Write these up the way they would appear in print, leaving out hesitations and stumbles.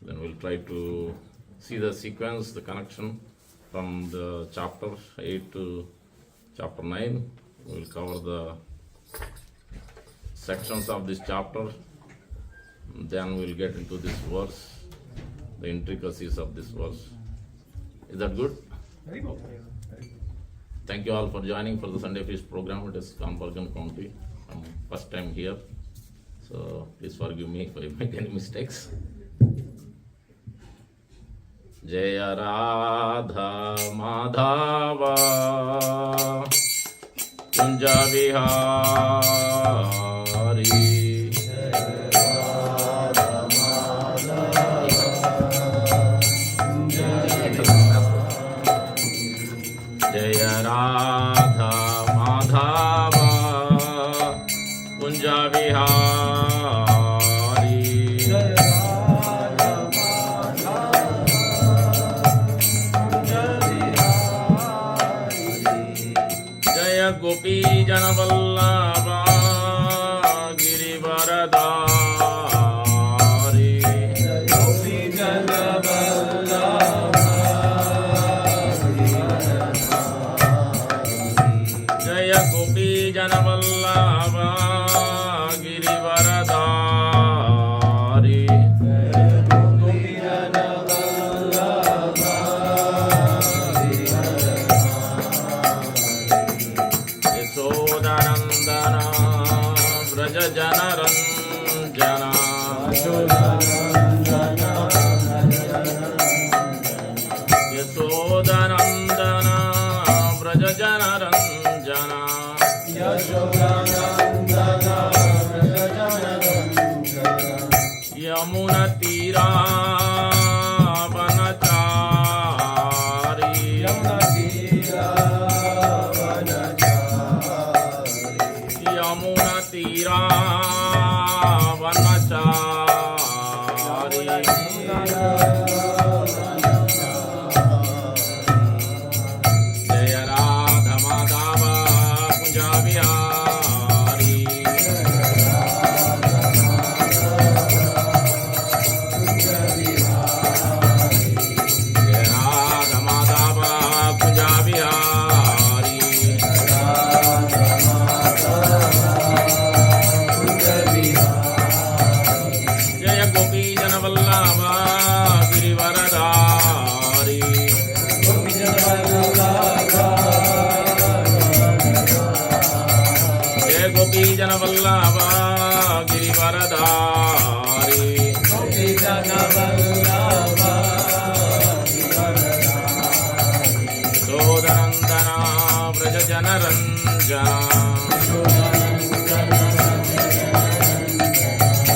Then we'll try to see the sequence, the connection from the chapter 8 to chapter 9. We'll cover the sections of this chapter. Then we'll get into this verse, the intricacies of this verse. Is that good? Very good. Thank you all for joining for the Sunday Feast program. It is Iskcon Bergen County. I'm first time here, so please forgive me if I make any mistakes. Jaya Radha Madhava Kunja Vihari Jaya Radha Madhava Kunja Vihari Jaya Gopi Janavallabha Girivaradari Jaya Gopi Janavallabha Girivaradari Yashodanandana Vraja Janaranjana Yashodanandana Vraja Janaranjana Yamuna Tira Vanachari Yamuna Tira Vanachari Jaya Radha Madhava Kunja Vihari Jaya Radha Madhava Kunja Vihari Jaya Gopi Janavallabha Girivaradari Jaya Gopi Janavallabha Girivaradari Yashodanandana Vraja Janaranjana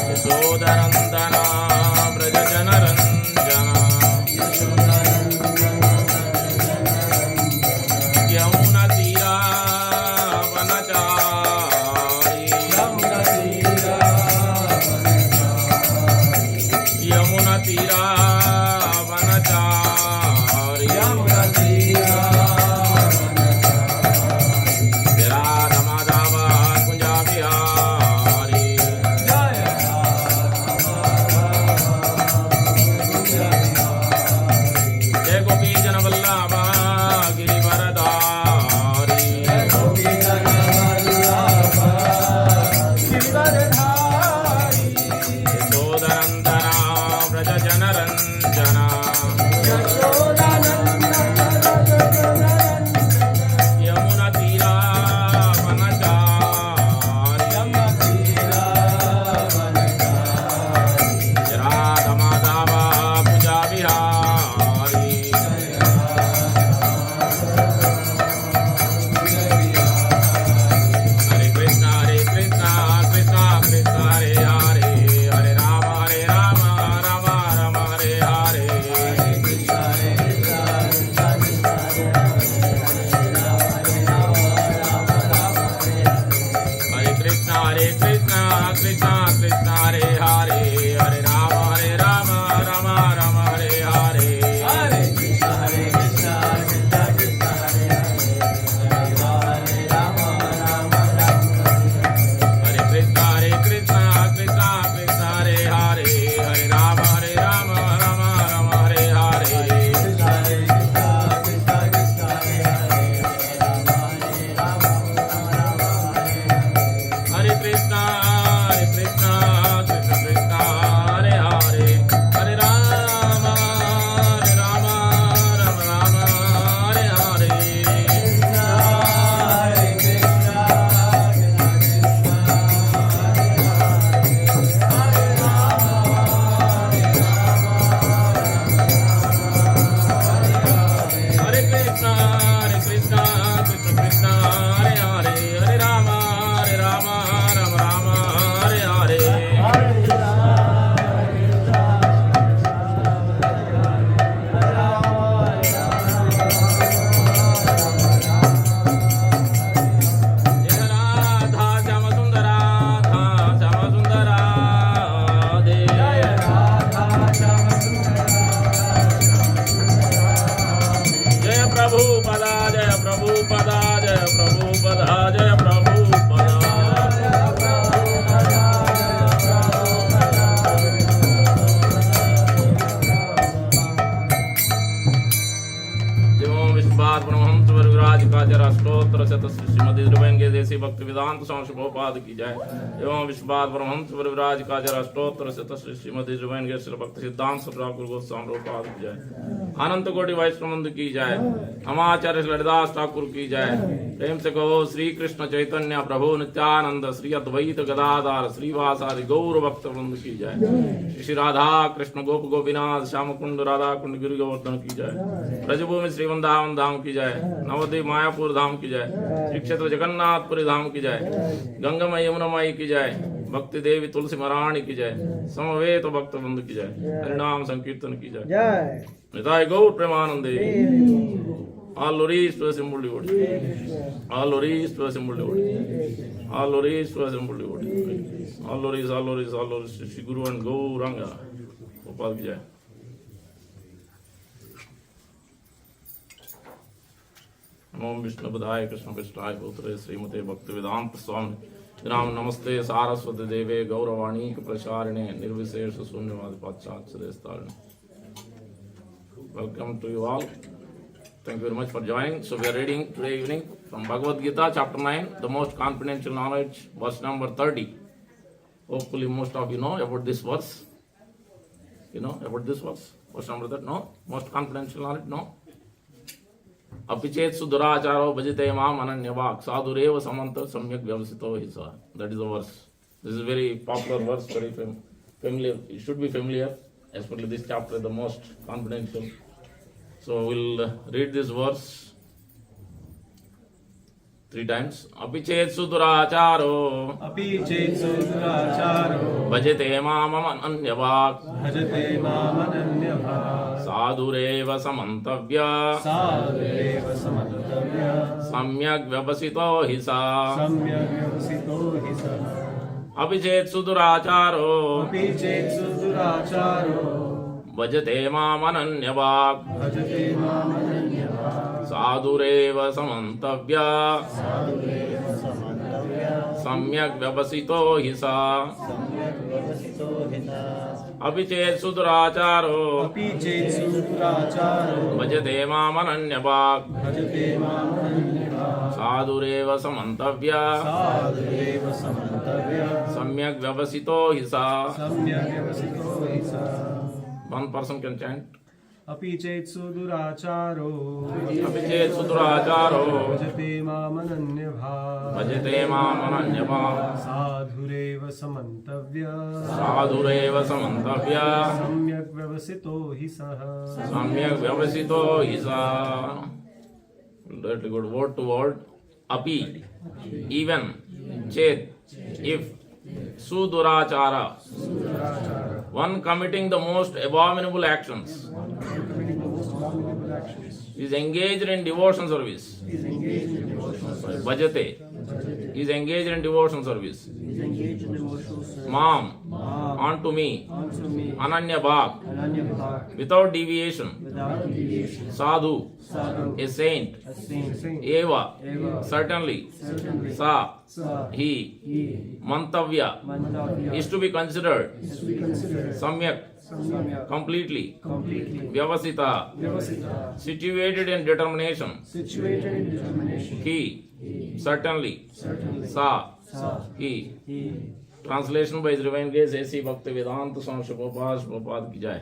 Yashodanandana Vraja Janaranjana Yamuna Tira Vanachari Yamuna Tira Vanachari Radha Madhava Kunja Vihari Jai Gopi Janavallabha Girivaradari Yashodanandana Vraja Janaranjana Yamuna Tira Vanachari Radha Madhava Kunja Vihari Hare Krishna Krishna Krishna Hare Hare Hare Rama Rama Rama Hare Hare Shrimati द्रविण के देसी भक्ति वेदांत स्वामी प्रभुपाद की जय एवं विश्वपाद परमहंस परिव्राज काजर अष्टोत्तर शत श्रीमती द्रविण के श्री भक्ति सिद्धांत ठाकुर गोस्वामी प्रभुपाद की जय अनंत कोटि वैष्णव की जय अमाचार्य ललिदास ठाकुर की जय प्रेम से कहो श्री कृष्ण चैतन्य प्रभु नित्यानंद श्री अद्वैत गदाधार श्रीवासादि गौर भक्त वृंद की जय श्री राधा कृष्ण गोप गोपीनाथ श्याम कुंड राधा कुंड गिरि गोवर्धन की जय ब्रजभूमि श्री वृंदावन धाम की जय नवद्वीप मायापुर धाम की जय श्री क्षेत्र जगन्नाथपुरी धाम की जय गंगामय यमुनामयी की जय भक्ति देवी तुलसी महारानी की जय समवेत भक्त वृंद की जय हरिनाम संकीर्तन की जय निताय गौर प्रेमानंदे All glories to the simple devotee. All glories to the simple devotee. All glories to the simple devotee. All glories, all glories, all glories to Shri Guru and Gauranga. Gopal ki jai. Om Vishnu Padaya Krishna Vishtai Putre Srimate Bhakti Vedanta Swami Gram Namaste Saraswati Deve Gauravani Prasharine Nirvisesha Sunyavadi Pachachadestarine. Welcome to you all. Thank you very much for joining. So we are reading today evening from Bhagavad Gita, chapter 9, the most confidential knowledge, verse number 30. Hopefully most of you know about this verse. You know about this verse? Verse number 30? No? Most confidential knowledge? No? Apichet suduracharo bhajite mam ananyavak sadureva samanta samyak vyavasito hisa. That is the verse. This is a very popular verse, very familiar. It should be familiar, especially this chapter, the most confidential. So we'll read this verse 3 times. Apichet suduracharo bhajate mam ananyavak sadureva samantavya samyak vyavasito hisa. Apichet suduracharo bhajate mam ananyavak sadureva samantavya samyak vyavasito hisa. Apichet suduracharo bhajate mam ananyavak sadureva samantavya samyak vyavasito hisa. One person can chant. Apichet suduracharo bhajate mam ananyavak sadhureva samantavya samyak vyavasito hisa. Directly go word to word. Api, even, chet, if, sudurachara, one committing the most abominable actions, is engaged in devotion service. Bhajate is engaged in devotion service. Mam, unto me, Ananya Bhak, without deviation. Sadhu, a saint. Eva, certainly. Sa, he. Mantavya, is to be considered. Samyak, completely. Vyavasita, situated in determination. He, certainly. Sa, he. Translation by His Divine Grace A.C. Bhakti Vedanta Swami Prabhupada ki jai.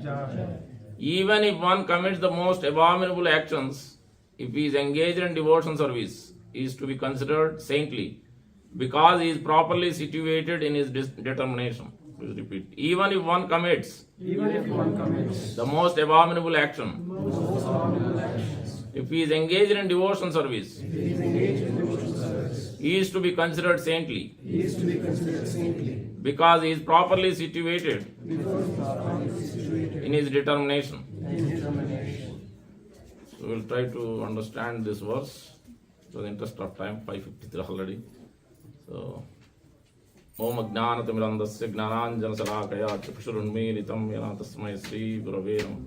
Even if one commits the most abominable actions, if he is engaged in devotion service, he is to be considered saintly, because he is properly situated in his determination. Please repeat. Even if one commits the most abominable action, if he is engaged in devotion service, he is to be considered saintly, because he is properly situated in his determination. So we will try to understand this verse. So in the interest of time, 5:53 already. So Om Ajnanatimrandasya Gnananjanasalakaya Chakshurunmilitam Yana Tasmai Sri Gurave Namaha.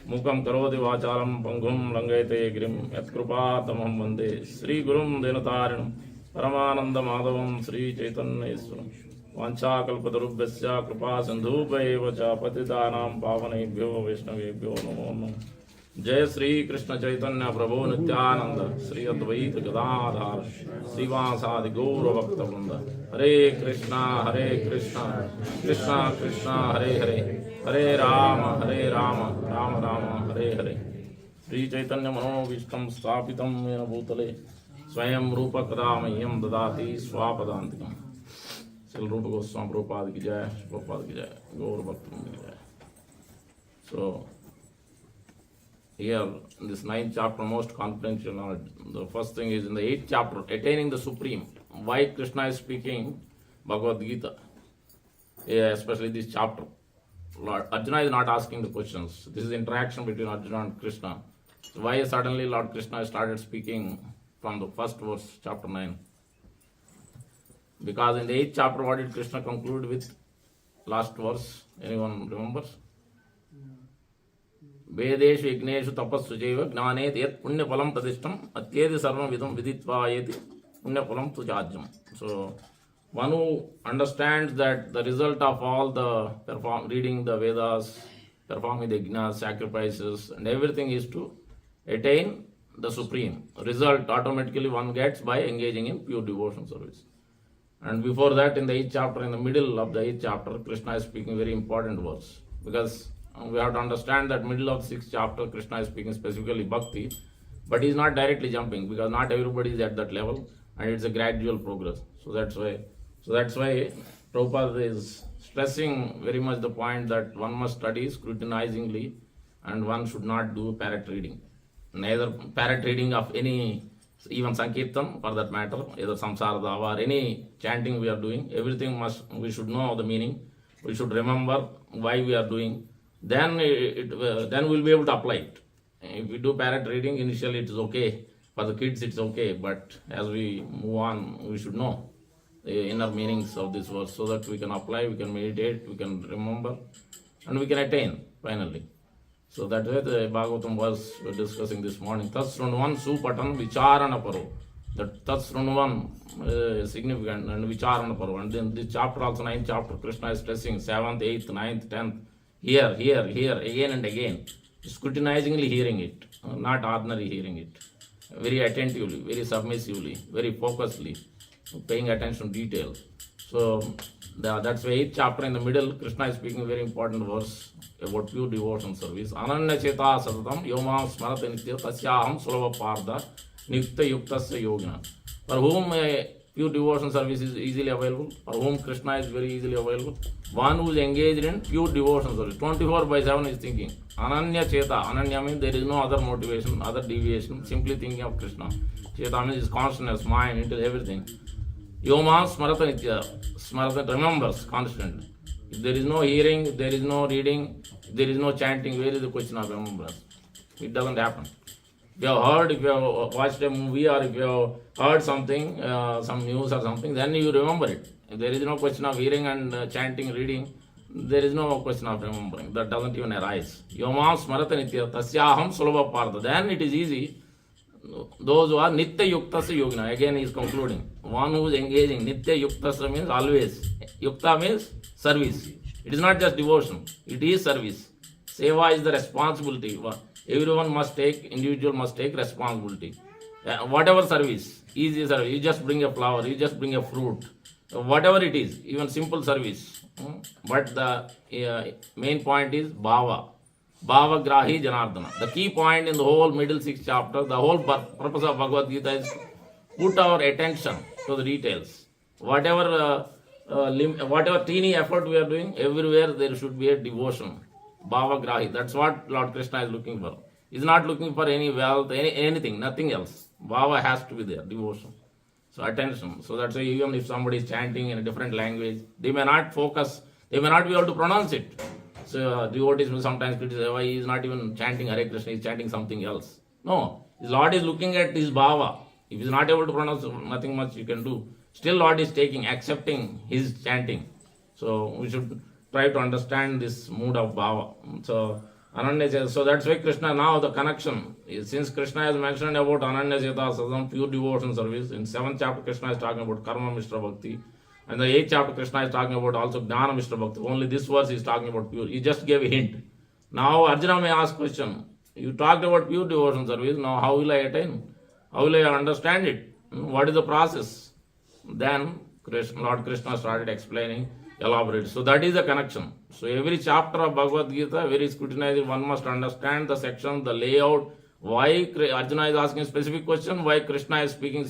Mukam karoti vacharam pangum langayate girim yatkrupatamam vande Sri Gurum Denatarinam Paramananda Madhavam Sri Chaitanya Iswaram Vanchakalpatarubhyasya kripa sindhubhaiva cha patitanam pavanebhyo vaishnavebhyo namo namo. जय श्री कृष्ण चैतन्य प्रभु नित्यानंद श्री अद्वैत गदाधर श्रीवासादि गौर भक्त वृंद। हरे कृष्णा कृष्णा कृष्णा हरे हरे, हरे राम राम राम हरे हरे। श्री चैतन्य मनोभीष्टं स्थापितं येन भूतले स्वयं रूप कदा मह्यं ददाति स्वापदान्तिकम्। श्री रूप गोस्वामी प्रभुपाद की जय, प्रभुपाद की जय, गौर भक्त वृंद की जय। So here in this 9th chapter, most confidential knowledge, the first thing is in the 8th chapter, attaining the supreme. Why Krishna is speaking Bhagavad Gita, especially this chapter. Lord Arjuna is not asking the questions. This is interaction between Arjuna and Krishna. So why suddenly Lord Krishna started speaking from the first verse, chapter 9? Because in the 8th chapter, what did Krishna conclude with? Last verse, anyone remembers? वेदेषु यज्ञेषु तपस्सु चैव ज्ञानेत यत् पुण्यफलं प्रतिष्ठम् अत्येति सर्वमिदं विदित्वा येति पुण्यफलं तु चाज्यम्. So one who understands that the result of all the reading the Vedas, performing the yajnas, sacrifices and everything is to attain the supreme result automatically one gets by engaging in pure devotion service. And before that, in the 8th chapter, in the middle of the 8th chapter, Krishna is speaking very important words, because we have to understand that middle of the 6th chapter, Krishna is speaking specifically Bhakti, but he is not directly jumping, because not everybody is at that level, and it's a gradual progress. So that's why Prabhupada is stressing very much the point that one must study scrutinizingly, and one should not do parrot reading. Neither parrot reading of any, even Sankirtan for that matter, either Samsara Dava or any chanting we are doing, everything we should know the meaning, we should remember why we are doing. Then we'll be able to apply it. If we do parrot reading, initially it is okay. For the kids it's okay, but as we move on, we should know the inner meanings of this verse so that we can apply, we can meditate, we can remember, and we can attain finally. So that's why the Bhagavatam verse we're discussing this morning. Tat srunuvan supatan vicharana paro. That tat srunuvan is significant, and vicharana paro. And then this chapter also, 9th chapter, Krishna is stressing 7th, 8th, 9th, 10th. Here, again and again, scrutinizingly hearing it, not ordinary hearing it, very attentively, very submissively, very focusedly, paying attention to details. So that's why 8th chapter in the middle, Krishna is speaking a very important verse about pure devotion service. Ananya cheta satatam yomam smarata nitya tasyaham sulava parda nikta yuktasya yogina. For whom pure devotion service is easily available, for whom Krishna is very easily available. One who is engaged in pure devotion service, 24/7 is thinking. Ananya Cheta. Ananya means there is no other motivation, other deviation, simply thinking of Krishna. Cheta means his consciousness, mind, into everything. Yoma Smarata Nitya. Smarata remembers constantly. If there is no hearing, if there is no reading, if there is no chanting, where is the question of remembrance? It doesn't happen. If you have heard, if you have watched a movie, or if you have heard something, some news or something, then you remember it. If there is no question of hearing and chanting, reading, there is no question of remembering. That doesn't even arise. Yomam smarata nitya tasyaham sulabha partha. Then it is easy. Those who are nitya yuktasya yogina. Again he is concluding. One who is engaging. Nitya yuktasya means always. Yukta means service. It is not just devotion. It is service. Seva is the responsibility. Everyone must take, individual must take responsibility. Whatever service, easy service, you just bring a flower, you just bring a fruit, whatever it is, even simple service. But the main point is bhava. Bhava grahi janardana. The key point in the whole middle 6th chapter, the whole purpose of Bhagavad Gita is put our attention to the details. Whatever teeny effort we are doing, everywhere there should be a devotion. Bhava grahi. That's what Lord Krishna is looking for. He's not looking for any wealth, anything, nothing else. Bhava has to be there, devotion. So attention. So that's why even if somebody is chanting in a different language, they may not focus, they may not be able to pronounce it. So devotees will sometimes criticize why he is not even chanting Hare Krishna, he is chanting something else. No, his Lord is looking at his bhava. If he is not able to pronounce, nothing much you can do. Still Lord is accepting his chanting. So we should try to understand this mood of bhava. So Ananya Cheta. So that's why Krishna, now the connection, since Krishna has mentioned about Ananya Cheta Sadam, pure devotion service, in 7th chapter Krishna is talking about Karma Mishra Bhakti, and the 8th chapter Krishna is talking about also Jnana Mishra Bhakti. Only this verse is talking about pure. He just gave a hint. Now Arjuna may ask question, You talked about pure devotion service. Now, how will I attain? How will I understand it? What is the process? Then Lord Krishna started explaining, elaborate. So that is the connection. So every chapter of Bhagavad Gita, very scrutinized, one must understand the section, the layout, why Arjuna is asking a specific question, why Krishna is speaking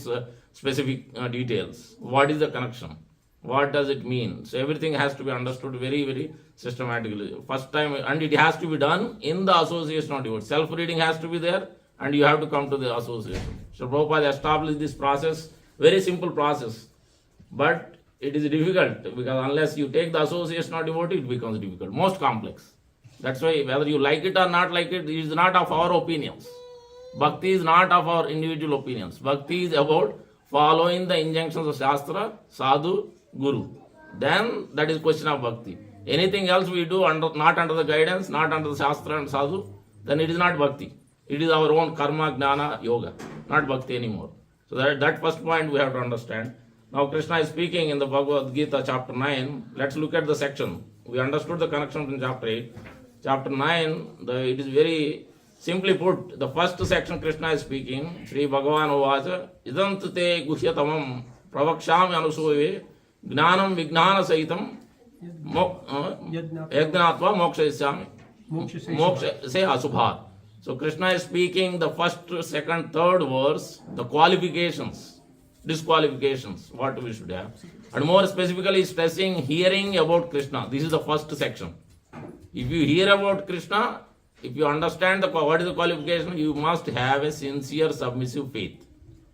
specific details. What is the connection? What does it mean? So everything has to be understood very, very systematically. First time, and it has to be done in the association of devotees. Self-reading has to be there, and you have to come to the association. So Prabhupada established this process, very simple process. But it is difficult, because unless you take the association of devotee, it becomes difficult, most complex. That's why whether you like it or not like it is not of our opinions. Bhakti is not of our individual opinions. Bhakti is about following the injunctions of Shastra, Sadhu, Guru. Then that is question of Bhakti. Anything else we do not under the guidance, not under the Shastra and Sadhu, then it is not Bhakti. It is our own karma, jnana, yoga, not Bhakti anymore. So that first point we have to understand. Now Krishna is speaking in the Bhagavad Gita chapter 9. Let's look at the section. We understood the connection in chapter 8. Chapter 9, it is very simply put. The first section Krishna is speaking. Sri Bhagavan Uvacha Idant te guhyatamam pravakshami anusove gnanam vignana sahitam yajnatva mokshayisyami moksha se asubhat. So Krishna is speaking the first, second, third verse, the qualifications, disqualifications, what we should have. And more specifically stressing hearing about Krishna. This is the first section. If you hear about Krishna, if you understand what is the qualification, you must have a sincere submissive faith.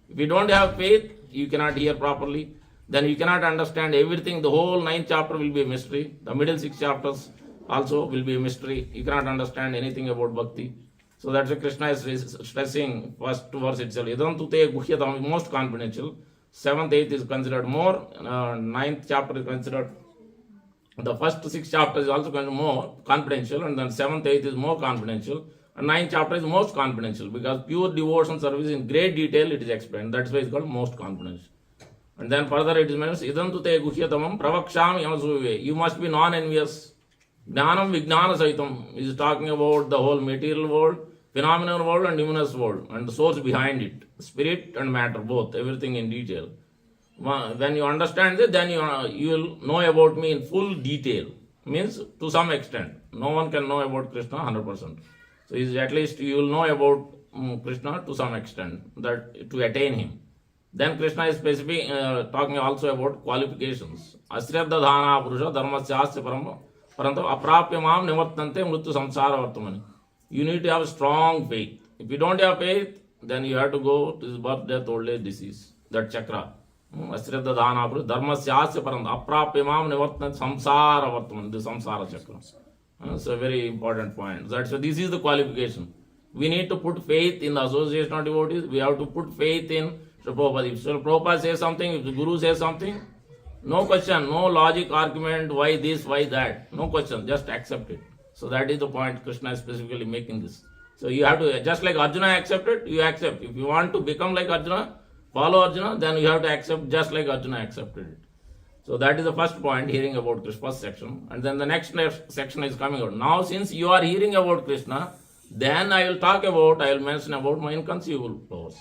If you don't have faith, you cannot hear properly. Then you cannot understand everything. The whole 9th chapter will be a mystery. The middle 6 chapters also will be a mystery. You cannot understand anything about Bhakti. So that's why Krishna is stressing first verse itself. Idantu te guhyatam, most confidential. 7th, 8th is considered more. 9th chapter is considered. The first 6 chapters is also considered more confidential, and then 7th, 8th is more confidential, and 9th chapter is most confidential, because pure devotion service in great detail it is explained. That's why it's called most confidential. And then further it is mentioned, Idantu te guhyatamam pravakshami yamasuve. You must be non-envious. Jnanam vignana sahitam is talking about the whole material world, phenomenal world and luminous world, and the source behind it, spirit and matter, both, everything in detail. When you understand this, then you will know about me in full detail. Means to some extent. No one can know about Krishna 100%. So at least you will know about Krishna to some extent, that to attain him. Then Krishna is specifically talking also about qualifications. Asriya dhana purusha dharmasyasya parantam aprapya mam nivartante mrityu samsara vartamani. You need to have strong faith. If you don't have faith, then you have to go to this birth, death, old age, disease. That chakra. Asriya dhana purusha dharmasyasya parantam aprapya mam nivartante samsara vartamani. The samsara chakra. It's a very important point. So this is the qualification. We need to put faith in the association of devotees. We have to put faith in Srila Prabhupada. If Srila Prabhupada says something, if the Guru says something, no question, no logic argument, why this, why that. No question, just accept it. So that is the point Krishna is specifically making this. So you have to, just like Arjuna accepted, you accept. If you want to become like Arjuna, follow Arjuna, then you have to accept just like Arjuna accepted it. So that is the first point, hearing about Krishna, first section. And then the next section is coming out. Now since you are hearing about Krishna, then I will mention about my inconceivable powers.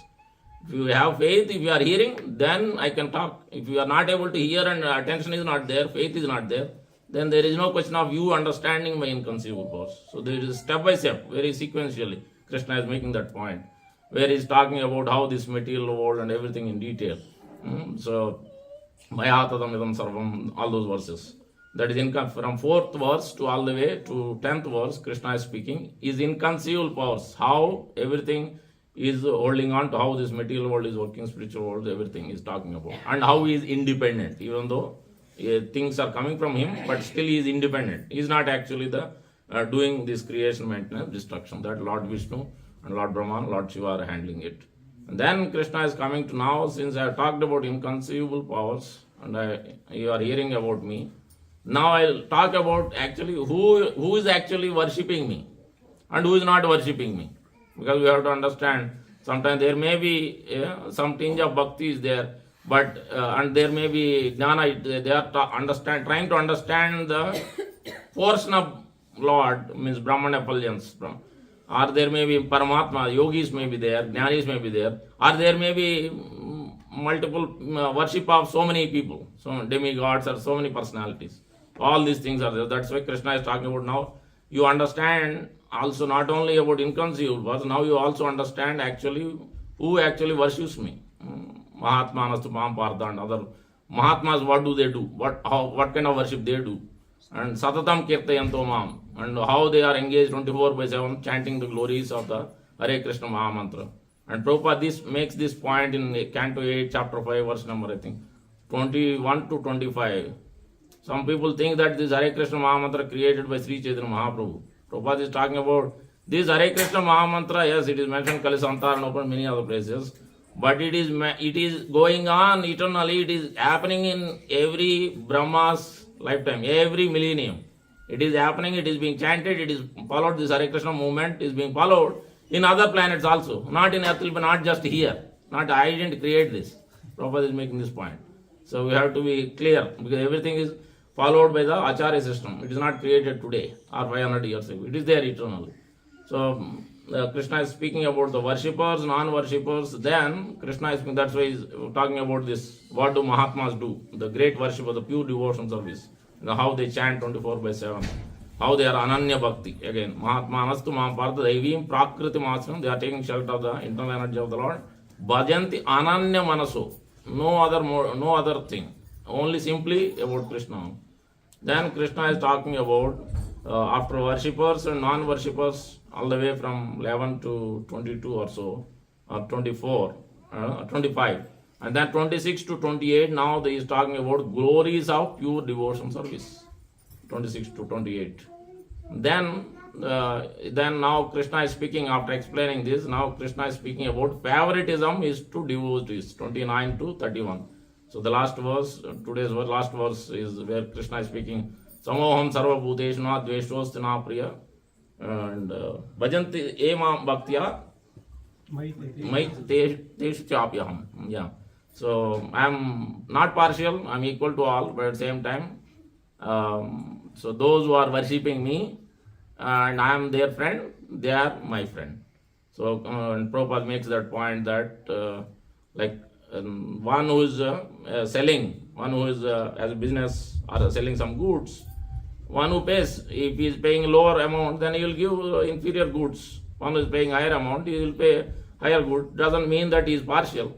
If you have faith, if you are hearing, then I can talk. If you are not able to hear and attention is not there, faith is not there, then there is no question of you understanding my inconceivable powers. So there is step by step, very sequentially, Krishna is making that point, where he is talking about how this material world and everything in detail. So, Maya tadam idam sarvam, all those verses. That is from 4th verse to all the way to 10th verse, Krishna is speaking, is inconceivable powers, how everything is holding on to how this material world is working, spiritual world, everything is talking about. And how he is independent, even though things are coming from him, but still he is independent. He is not actually doing this creation, maintenance, destruction. That Lord Vishnu and Lord Brahma, Lord Shiva are handling it. And then Krishna is coming to now, since I have talked about inconceivable powers, and you are hearing about me. Now I will talk about actually who is actually worshipping me and who is not worshipping me. Because we have to understand, sometimes there may be some tinge of bhakti is there, but and there may be jnana, they are trying to understand the portion of Lord, means Brahman effulgence, or there may be Paramatma, yogis may be there, jnanis may be there, or there may be multiple worship of so many people, so demigods or so many personalities. All these things are there. That's why Krishna is talking about now. You understand also not only about inconceivable, but now you also understand actually who actually worships me. Mahatmanastu Mam Partha and other Mahatmas, what do they do? What kind of worship they do? And Satatam Kirtayanto Mam, and how they are engaged 24/7 chanting the glories of the Hare Krishna Mahamantra. And Prabhupada makes this point in Canto 8, Chapter 5, verse number, I think, 21 to 25. Some people think that this Hare Krishna Mahamantra created by Sri Chaitanya Mahaprabhu. Prabhupada is talking about this Hare Krishna Mahamantra. Yes, it is mentioned Kalisantar and open many other places. But it is going on eternally. It is happening in every Brahma's lifetime, every millennium. It is happening, it is being chanted, it is followed. This Hare Krishna movement is being followed in other planets also. Not in Earth, but not just here. Not I didn't create this. Prabhupada is making this point. So we have to be clear, because everything is followed by the Acharya system. It is not created today or 500 years ago. It is there eternally. So Krishna is speaking about the worshippers, non-worshippers. Then Krishna is speaking, that's why he is talking about this. What do Mahatmas do? The great worship of the pure devotion service. How they chant 24/7. How they are Ananya Bhakti. Again, Mahatmanastu Mam Partha Daivim Prakriti Masram. They are taking shelter of the internal energy of the Lord. Bhajanti Ananya Manaso. No other thing. Only simply about Krishna. Then Krishna is talking about after worshippers and non-worshippers, all the way from 11 to 22 or so, or 24, 25. And then 26 to 28, now he is talking about glories of pure devotion service. 26 to 28. Then now Krishna is speaking, after explaining this, now Krishna is speaking about favoritism is to devotees, 29 to 31. So the last verse, today's last verse is where Krishna is speaking, Samoham sarva bhuteshu na dveshosti na priya, and bhajanti emam bhaktya mait teshu chapyaham. Yeah. So I am not partial, I am equal to all, but at the same time, so those who are worshipping me and I am their friend, they are my friend. So and Prabhupada makes that point that one who is selling, one who is as a business or selling some goods, one who pays, if he is paying lower amount, then he will give inferior goods. One who is paying higher amount, he will pay higher good. Doesn't mean that he is partial.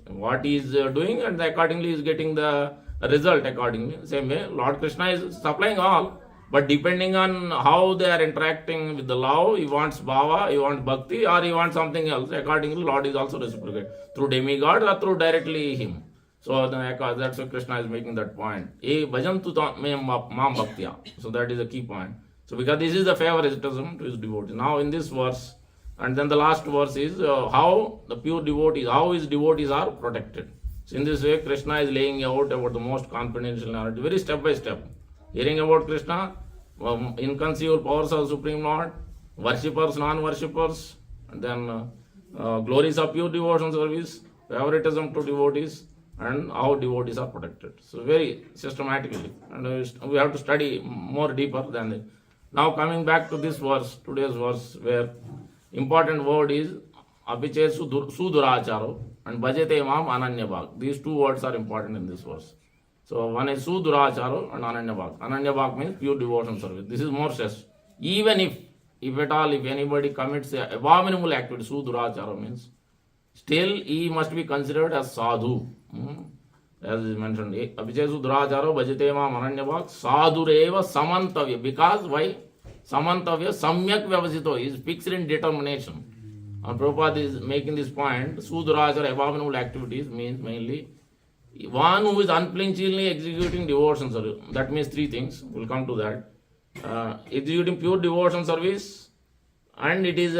What he is doing, and accordingly is getting the result accordingly. Same way, Lord Krishna is supplying all, but depending on how they are interacting with the love, he wants bhava, he wants bhakti, or he wants something else. Accordingly, Lord is also reciprocate through demigod or through directly him. So that's why Krishna is making that point. E bhajantu mam bhaktya. So that is the key point. So because this is the favoritism to his devotees. Now in this verse, and then the last verse is how the pure devotees, how his devotees are protected. So in this way, Krishna is laying out about the most confidential knowledge, very step by step. Hearing about Krishna, inconceivable powers of Supreme Lord, worshippers, non-worshippers, and then glories of pure devotion service, favoritism to devotees, and how devotees are protected. So very systematically, and we have to study more deeper than that. Now coming back to this verse, today's verse, where important word is apiche suduracharo and bhajate mam ananyabhak. These two words are important in this verse. So one is suduracharo and ananyabhak. Ananyabhak means pure devotion service. This is more stress. Even if at all, if anybody commits a abominable activity, suduracharo means, still he must be considered as sadhu. As is mentioned, apiche suduracharo bhajate mam ananyabhak sadhureva samantavya. Because why? Samantavya samyak vyavasito is fixed in determination. And Prabhupada is making this point. Sudurachara, abominable activities, means mainly one who is unflinchingly executing devotion service. That means three things. We'll come to that. Executing pure devotion service, and it is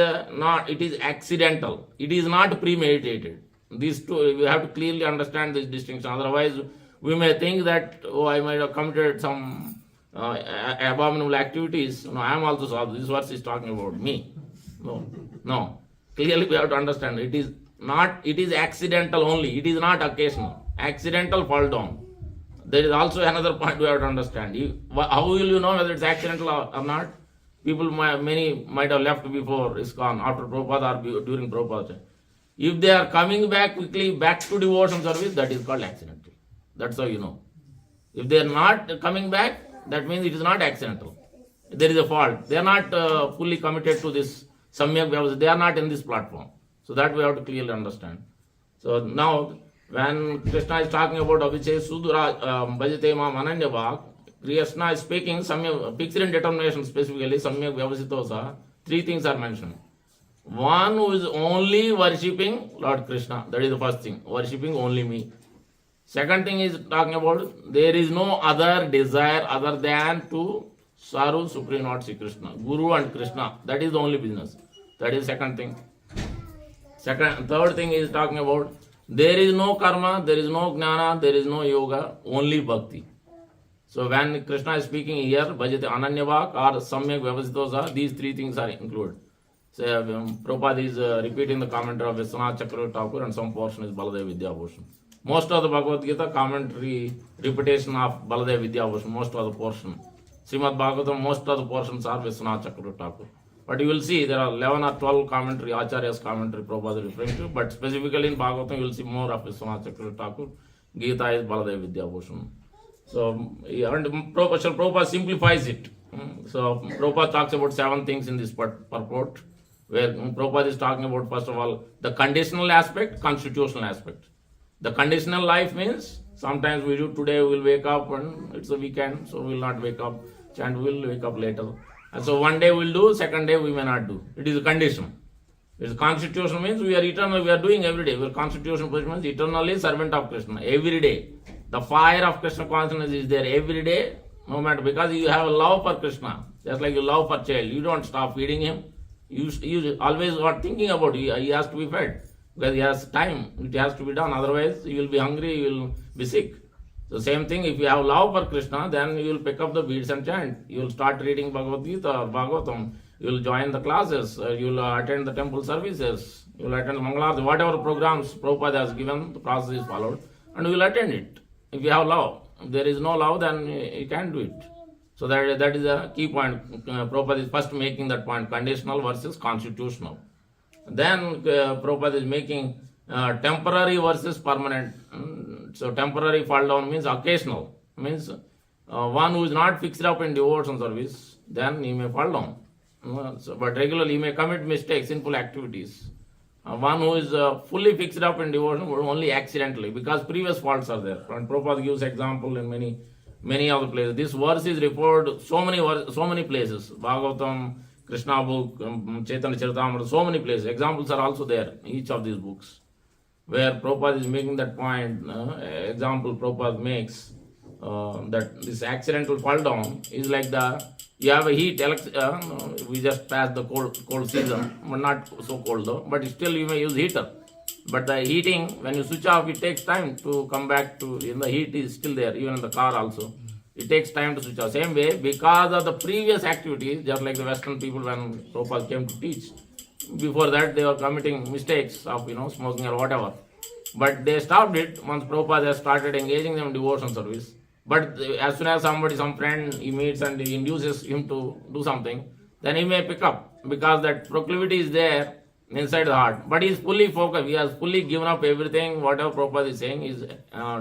accidental. It is not premeditated. These two, we have to clearly understand this distinction. Otherwise, we may think that, I might have committed some abominable activities. No, I am also sadhu. This verse is talking about me. No. Clearly we have to understand. It is accidental only. It is not occasional. Accidental fall down. There is also another point we have to understand. How will you know whether it's accidental or not? Many might have left before Iskcon, after Prabhupada or during Prabhupada. If they are coming back quickly back to devotion service, that is called accidental. That's how you know. If they are not coming back, that means it is not accidental. There is a fault. They are not fully committed to this Samyak Vyavasita. They are not in this platform. So that we have to clearly understand. So now, when Krishna is talking about Abhichay Sudura Bhajate Mam Ananya Bhak, Krishna is speaking Samyak, fixed in determination specifically, Samyak Vyavasitosa, three things are mentioned. One who is only worshipping Lord Krishna, that is the first thing, worshipping only me. Second thing is talking about there is no other desire other than to serve Supreme Lord Sri Krishna, Guru and Krishna. That is the only business. That is second thing. Third thing is talking about there is no karma, there is no jnana, there is no yoga, only bhakti. So when Krishna is speaking here, Bhajate Ananyavak or Samyak Vyavasitosa, these three things are included. So Prabhupada is repeating the commentary of Vishwanath Chakravarti Thakur and some portion is Baladev Vidyabhushan. Most of the Bhagavad Gita commentary repetition of Baladev Vidyabhushan, most of the portion. Srimad Bhagavatam, most of the portions are Vishwanath Chakravarti Thakur. But you will see there are 11 or 12 commentary, Acharya's commentary Prabhupada is referring to, but specifically in Bhagavatam you will see more of Vishwanath Chakravarti Thakur. Gita is Baladev Vidyabhushan. So, and Prabhupada simplifies it. So, Prabhupada talks about 7 things in this purport, where Prabhupada is talking about, first of all, the conditional aspect, constitutional aspect. The conditional life means, sometimes we do today, we will wake up and it's a weekend, so we will not wake up, and we will wake up later. And so one day we will do, second day we may not do. It is a condition. It's constitutional means we are eternal, we are doing every day. Our constitutional position means eternally servant of Krishna, every day. The fire of Krishna consciousness is there every day, no matter, because you have a love for Krishna, just like you love for child. You don't stop feeding him. You always are thinking about him. He has to be fed, because he has time. It has to be done. Otherwise, you will be hungry, you will be sick. So same thing, if you have love for Krishna, then you will pick up the beads and chant. You will start reading Bhagavad Gita or Bhagavatam. You will join the classes. You will attend the temple services. You will attend the Mangalarti. Whatever programs Prabhupada has given, the process is followed. And you will attend it. If you have love. If there is no love, then you can't do it. So that is a key point. Prabhupada is first making that point, conditional versus constitutional. Then Prabhupada is making temporary versus permanent. So temporary fall down means occasional. Means one who is not fixed up in devotion service, then he may fall down. But regularly he may commit mistakes, sinful activities. One who is fully fixed up in devotion only accidentally, because previous faults are there. And Prabhupada gives example in many other places. This verse is referred so many places. Bhagavatam, Krishna book, Chaitanya Charitamrita, so many places. Examples are also there in each of these books, where Prabhupada is making that point. Example Prabhupada makes that this accidental fall down is like you have a heat, we just passed the cold season, but not so cold though, but still you may use heater. But the heating, when you switch off, it takes time to come back to, the heat is still there, even in the car also. It takes time to switch off. Same way, because of the previous activities, just like the Western people when Prabhupada came to teach, before that they were committing mistakes of, smoking or whatever. But they stopped it once Prabhupada has started engaging them in devotion service. But as soon as some friend he meets and he induces him to do something, then he may pick up, because that proclivity is there inside the heart. But he is fully focused, he has fully given up everything, whatever Prabhupada is saying, is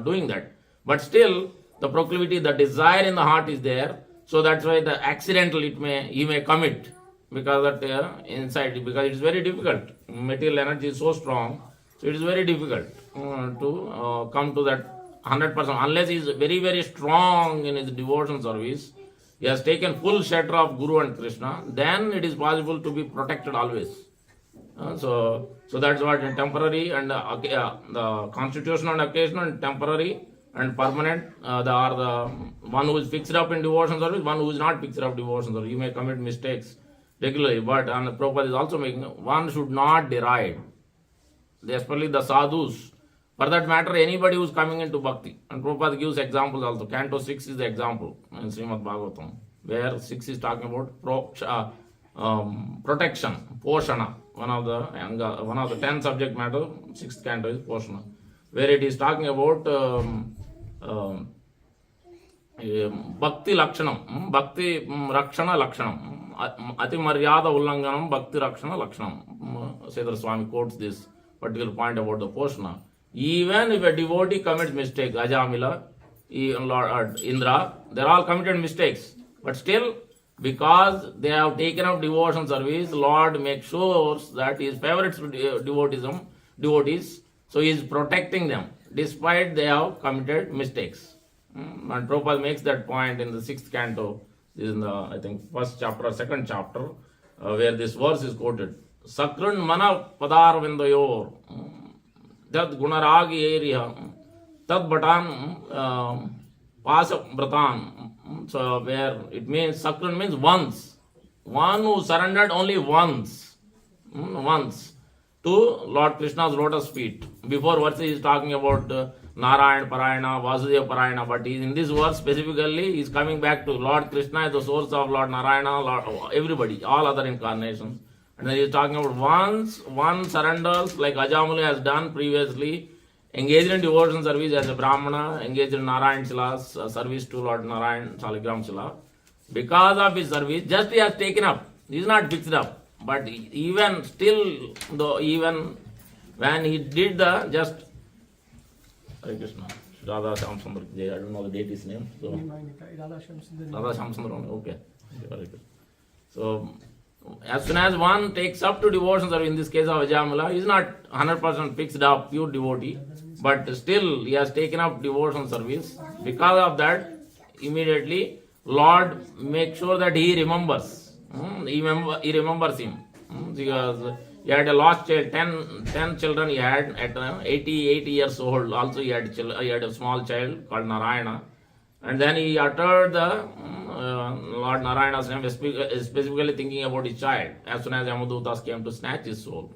doing that. But still, the proclivity, the desire in the heart is there, so that's why the accidental he may commit, because that inside, because it is very difficult. Material energy is so strong, so it is very difficult to come to that 100%, unless he is very, very strong in his devotion service. He has taken full shelter of Guru and Krishna, then it is possible to be protected always. So that's what temporary and the constitutional and occasional and temporary and permanent are the one who is fixed up in devotion service, one who is not fixed up in devotion service. You may commit mistakes regularly, but Prabhupada is also making, one should not deride, especially the sadhus. For that matter, anybody who is coming into bhakti. And Prabhupada gives examples also. Canto 6 is the example in Srimad Bhagavatam, where 6 is talking about protection, poshana. One of the 10 subject matter, 6th canto is poshana, where it is talking about bhakti lakshanam, bhakti rakshana lakshanam. Ati Maryada Ullanganam Bhakti Rakshana Lakshanam. Sridhar Swami quotes this particular point about the Poshna. Even if a devotee commits mistakes, Ajamila, Lord Indra, they all committed mistakes. But still, because they have taken up devotion service, Lord makes sure that his favorites devotees, so he is protecting them, despite they have committed mistakes. And Prabhupada makes that point in the 6th canto. This is in the, I think, 1st chapter or 2nd chapter, where this verse is quoted. Sakrun mana padar vindayor, tad gunaragi eriha, tad batan pasa bratan. So where it means, Sakrun means once. One who surrendered only once. Once. To Lord Krishna's lotus feet. Before verse he is talking about Narayan Parayana, Vasudeva Parayana, but in this verse specifically he is coming back to Lord Krishna is the source of Lord Narayana, Lord, everybody, all other incarnations. And then he is talking about once one surrenders like Ajamuli has done previously, engaged in devotion service as a Brahmana, engaged in Narayan Shila's service to Lord Narayan Shaligram Shila. Because of his service, just he has taken up. He is not fixed up. But even still, though, even when he did the just Hare Krishna, Radha Shyam Sundar, I don't know the deity's name. So Radha Shyam Sundar, okay. Very good. So as soon as one takes up to devotion service, in this case of Ajamala, he is not 100% fixed up, pure devotee, but still he has taken up devotion service. Because of that, immediately Lord makes sure that he remembers. He remembers him. Because he had a lost child, 10 children he had at 80 years old. Also he had a small child called Narayana. And then he uttered the Lord Narayana's name, specifically thinking about his child, as soon as Yamadutas came to snatch his soul.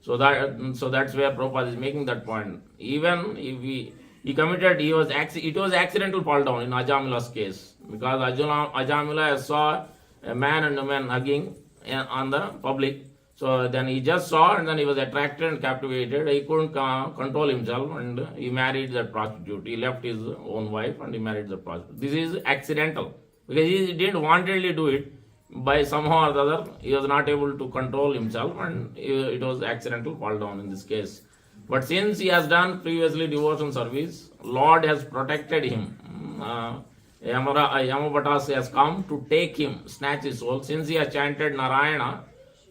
So that's where Prabhupada is making that point. Even if he committed, it was accidental fall down in Ajamila's case. Because Ajamila saw a man and a woman hugging on the public. So then he just saw and then he was attracted and captivated. He couldn't control himself and he married that prostitute. He left his own wife and he married the prostitute. This is accidental because he didn't wantedly do it. By somehow or the other, he was not able to control himself and it was accidental fall down in this case. But since he has done previously devotion service, Lord has protected him. Yamabhatas has come to take him, snatch his soul. Since he has chanted Narayana,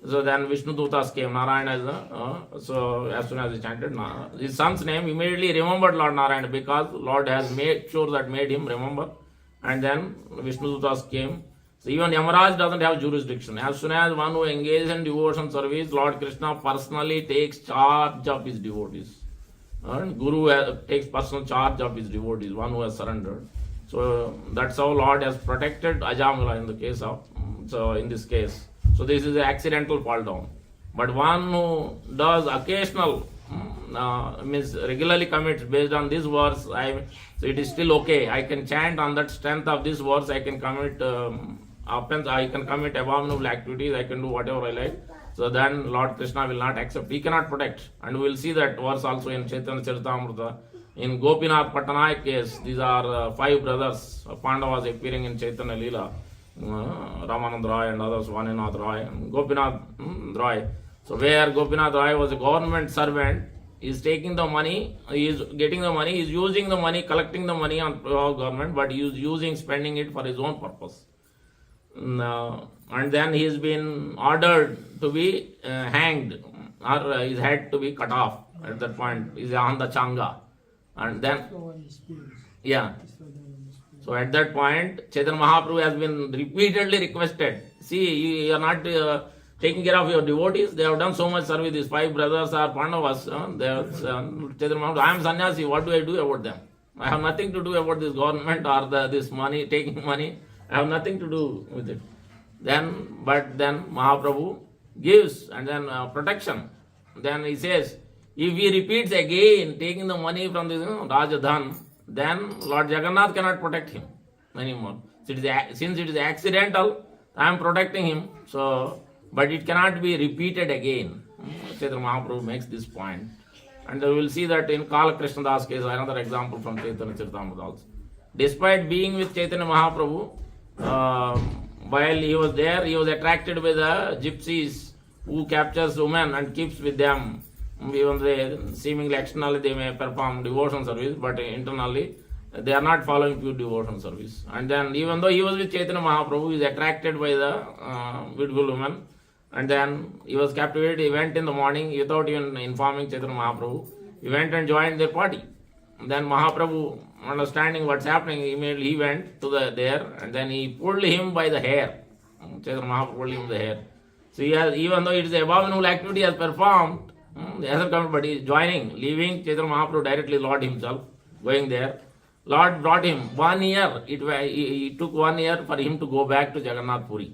so then Vishnu Dutas came. Narayana is so as soon as he chanted his son's name, immediately remembered Lord Narayana because Lord has made him remember. And then Vishnu Dutas came. So even Yamaraj doesn't have jurisdiction. As soon as one who engages in devotion service, Lord Krishna personally takes charge of his devotees. And Guru takes personal charge of his devotees, one who has surrendered. So that's how Lord has protected Ajamila in the case of, in this case. So this is an accidental fall down. But one who does occasional, means regularly commits based on this verse, so it is still okay. I can chant on that strength of this verse, I can commit offense, I can commit abominable activities, I can do whatever I like. So then Lord Krishna will not accept. He cannot protect. And we will see that verse also in Chaitanya Charitamrita. In Gopinath Patanayak case, these are 5 brothers, Pandavas appearing in Chaitanya Leela. Ramanand Roy and others, Vaninath Roy, and Gopinath Roy. So where Gopinath Roy was a government servant, he is taking the money, he is getting the money, he is using the money, collecting the money on government, but he is spending it for his own purpose. And then he has been ordered to be hanged, or his head to be cut off. At that point, he is on the Changa. And then, yeah. So at that point, Chaitanya Mahaprabhu has been repeatedly requested. See, you are not taking care of your devotees. They have done so much service. These 5 brothers are Pandavas. Chaitanya Mahaprabhu, I am sannyasi. What do I do about them? I have nothing to do about this government or this money, taking money. I have nothing to do with it. But then Mahaprabhu gives and then protection. Then he says, if he repeats again taking the money from this Rajadhan, then Lord Jagannath cannot protect him anymore. Since it is accidental, I am protecting him. So, but it cannot be repeated again. Chaitanya Mahaprabhu makes this point. And we will see that in Kala Krishna Das case, another example from Chaitanya Charitamrita also. Despite being with Chaitanya Mahaprabhu, while he was there, he was attracted by the gypsies who captures women and keeps with them. Even they seemingly externally they may perform devotion service, but internally they are not following pure devotion service. And then even though he was with Chaitanya Mahaprabhu, he is attracted by the beautiful woman. And then he was captivated. He went in the morning without even informing Chaitanya Mahaprabhu. He went and joined their party. And then Mahaprabhu, understanding what's happening, immediately he went to there and then he pulled him by the hair. Chaitanya Mahaprabhu pulled him by the hair. So he has, even though it is abominable activity he has performed, he hasn't come, but he is joining, leaving Chaitanya Mahaprabhu directly, Lord himself, going there. Lord brought him 1 year. It took 1 year for him to go back to Jagannath Puri.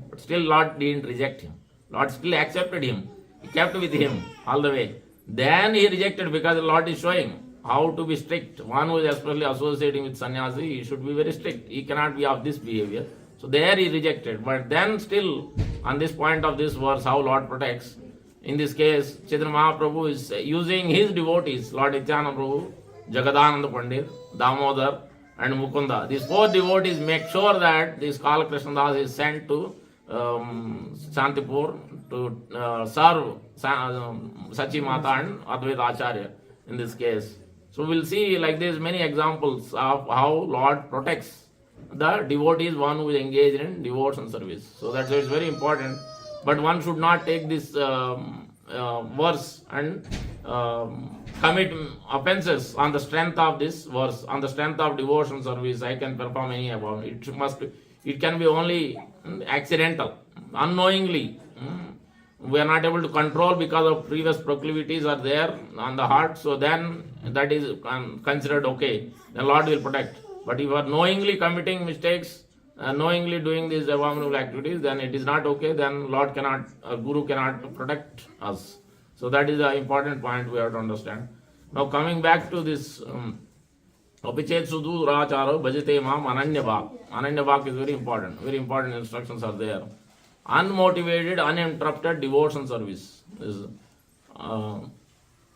But still Lord didn't reject him. Lord still accepted him. He kept with him all the way. Then he rejected because the Lord is showing how to be strict. One who is especially associating with sannyasi, he should be very strict. He cannot be of this behavior. So there he rejected. But then still, on this point of this verse, how Lord protects. In this case, Chaitanya Mahaprabhu is using his devotees, Lord Nityananda Prabhu, Jagadananda Pandit, Damodar, and Mukunda. These 4 devotees make sure that this Kala Krishna Das is sent to Shantipur to serve Sachi Mata and Advaita Acharya in this case. So we'll see like this many examples of how Lord protects the devotees, one who is engaged in devotion service. So that's why it's very important. But one should not take this verse and commit offenses on the strength of this verse, on the strength of devotion service. I can perform any above. It can be only accidental, unknowingly. We are not able to control because of previous proclivities are there on the heart. So then that is considered okay. The Lord will protect. But if you are knowingly committing mistakes, knowingly doing these abominable activities, then it is not okay. Then Lord cannot, Guru cannot protect us. So that is the important point we have to understand. Now coming back to this Apichet Sudu Racharo Bhajate Mam Ananya Bhak. Ananya Bhak is very important. Very important instructions are there. Unmotivated, uninterrupted devotion service. This is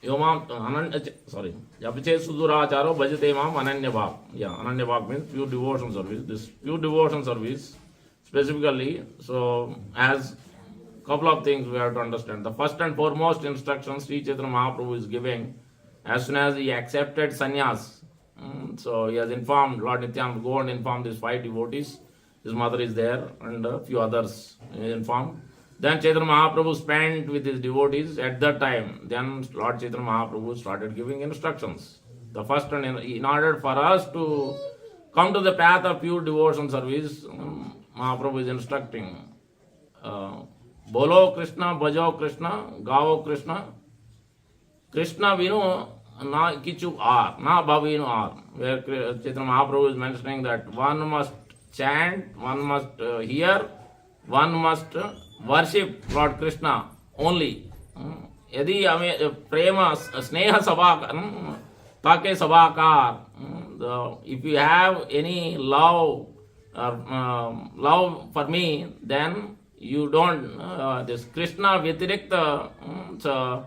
Yapichet Suduracharo Bhajate Mam Ananya Bhak. Yeah, Ananya Bhak means pure devotion service. This pure devotion service specifically, so as couple of things we have to understand. The first and foremost instructions Sri Chaitanya Mahaprabhu is giving as soon as he accepted sannyas. So he has informed Lord Nityananda, go and inform these 5 devotees. His mother is there and a few others he informed. Then Chaitanya Mahaprabhu spent with his devotees at that time. Then Lord Chaitanya Mahaprabhu started giving instructions. The first one, in order for us to come to the path of pure devotion service, Mahaprabhu is instructing. Bolo Krishna, Bhajo Krishna, Gavo Krishna, Krishna Vinu Na Kichu Ar, Na Bhavinu Ar. Where Chaitanya Mahaprabhu is mentioning that one must chant, one must hear, one must worship Lord Krishna only. Yadi prema sneha sabakar, take sabakar. If you have any love for me, then you don't, this Krishna Vyatirikta, so